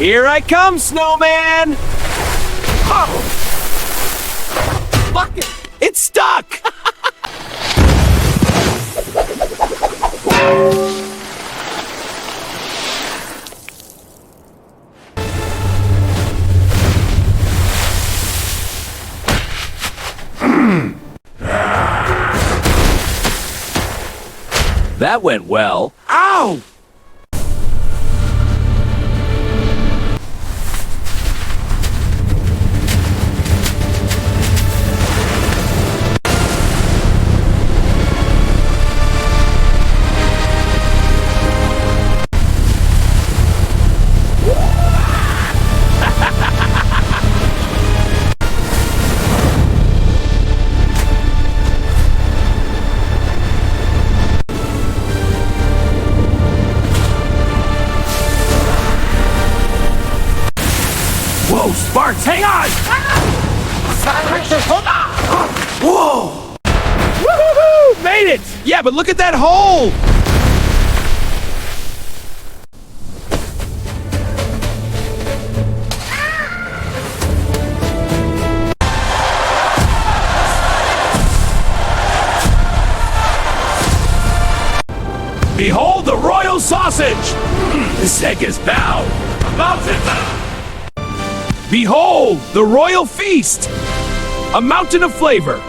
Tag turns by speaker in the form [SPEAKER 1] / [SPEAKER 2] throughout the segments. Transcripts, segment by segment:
[SPEAKER 1] Here I come, snowman! Oh! Fuck it! It's stuck! That went well. Ow! Whoa, Sparks, hang on! Whoa! Woo-hoo-hoo! Made it! Yeah, but look at that hole! Behold the royal sausage! This egg is bound. Mountain! Behold the royal feast! A mountain of flavor!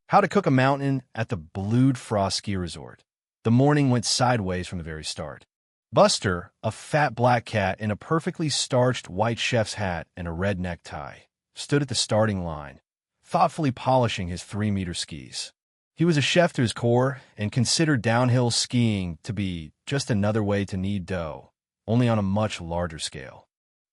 [SPEAKER 2] How to cook a mountain at the Blued Frost ski resort. The morning went sideways from the very start. Buster, a fat black cat in a perfectly starched white chef's hat and a red necktie, stood at the starting line, thoughtfully polishing his 3-meter skis. He was a chef to his core and considered downhill skiing to be just another way to knead dough, only on a much larger scale.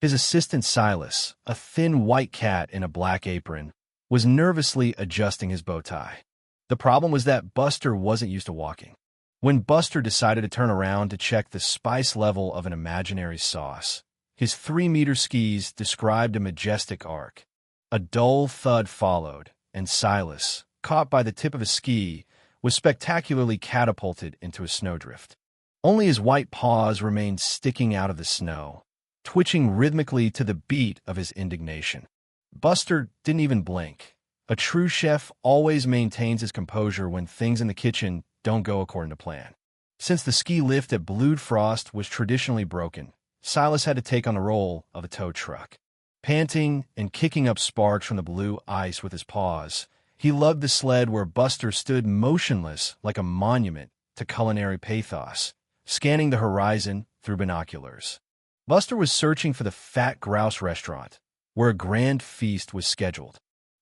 [SPEAKER 2] His assistant Silas, a thin white cat in a black apron, was nervously adjusting his bow tie. The problem was that Buster wasn't used to walking. When Buster decided to turn around to check the spice level of an imaginary sauce, his 3-meter skis described a majestic arc. A dull thud followed, and Silas, caught by the tip of a ski, was spectacularly catapulted into a snowdrift. Only his white paws remained sticking out of the snow, twitching rhythmically to the beat of his indignation. Buster didn't even blink. A true chef always maintains his composure when things in the kitchen don't go according to plan. Since the ski lift at Blued Frost was traditionally broken, Silas had to take on the role of a tow truck. Panting and kicking up sparks from the blue ice with his paws, he lugged the sled where Buster stood motionless like a monument to culinary pathos, scanning the horizon through binoculars. Buster was searching for the Fat Grouse restaurant, where a grand feast was scheduled.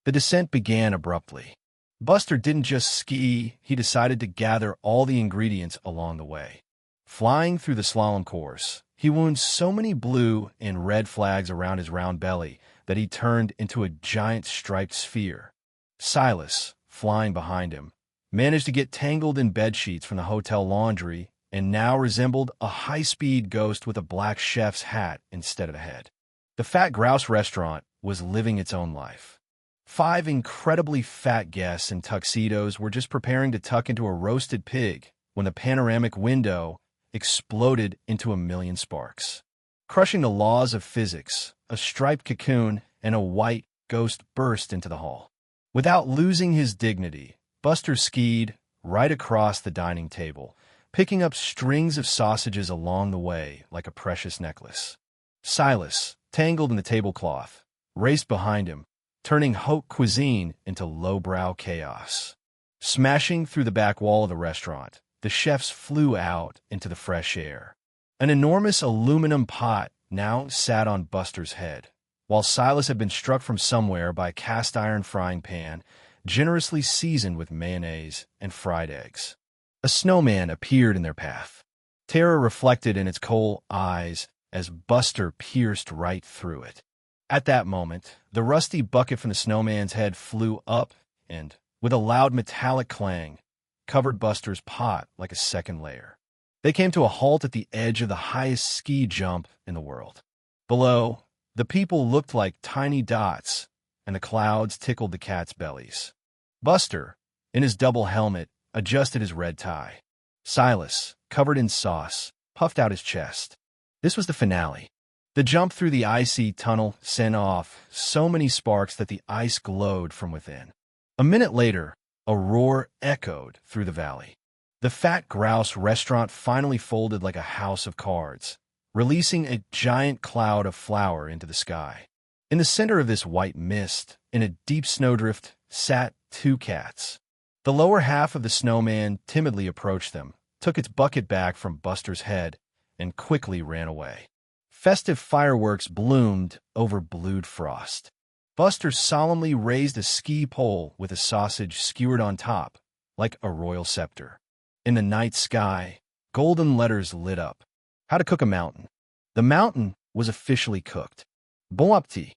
[SPEAKER 2] The descent began abruptly. Buster didn't just ski, he decided to gather all the ingredients along the way. Flying through the slalom course, he wound so many blue and red flags around his round belly that he turned into a giant striped sphere. Silas, flying behind him, managed to get tangled in bedsheets from the hotel laundry and now resembled a high-speed ghost with a black chef's hat instead of a head. The Fat Grouse restaurant was living its own life. 5 incredibly fat guests in tuxedos were just preparing to tuck into a roasted pig when the panoramic window exploded into a million sparks. Crushing the laws of physics, a striped cocoon and a white ghost burst into the hall. Without losing his dignity, Buster skied right across the dining table, picking up strings of sausages along the way like a precious necklace. Silas, tangled in the tablecloth, raced behind him, turning haute cuisine into lowbrow chaos. Smashing through the back wall of the restaurant, the chefs flew out into the fresh air. An enormous aluminum pot now sat on Buster's head, while Silas had been struck from somewhere by a cast-iron frying pan generously seasoned with mayonnaise and fried eggs. A snowman appeared in their path, terror reflected in its coal eyes as Buster pierced right through it. At that moment, the rusty bucket from the snowman's head flew up and, with a loud metallic clang, covered Buster's pot like a second layer. They came to a halt at the edge of the highest ski jump in the world. Below, the people looked like tiny dots, and the clouds tickled the cats' bellies. Buster, in his double helmet, adjusted his red tie. Silas, covered in sauce, puffed out his chest. This was the finale. The jump through the icy tunnel sent off so many sparks that the ice glowed from within. A minute later, a roar echoed through the valley. The Fat Grouse restaurant finally folded like a house of cards, releasing a giant cloud of flour into the sky. In the center of this white mist, in a deep snowdrift, sat two cats. The lower half of the snowman timidly approached them, took its bucket back from Buster's head, and quickly ran away. Festive fireworks bloomed over blued frost. Buster solemnly raised a ski pole with a sausage skewered on top, like a royal scepter. In the night sky, golden letters lit up. How to cook a mountain. The mountain was officially cooked. Bowtie,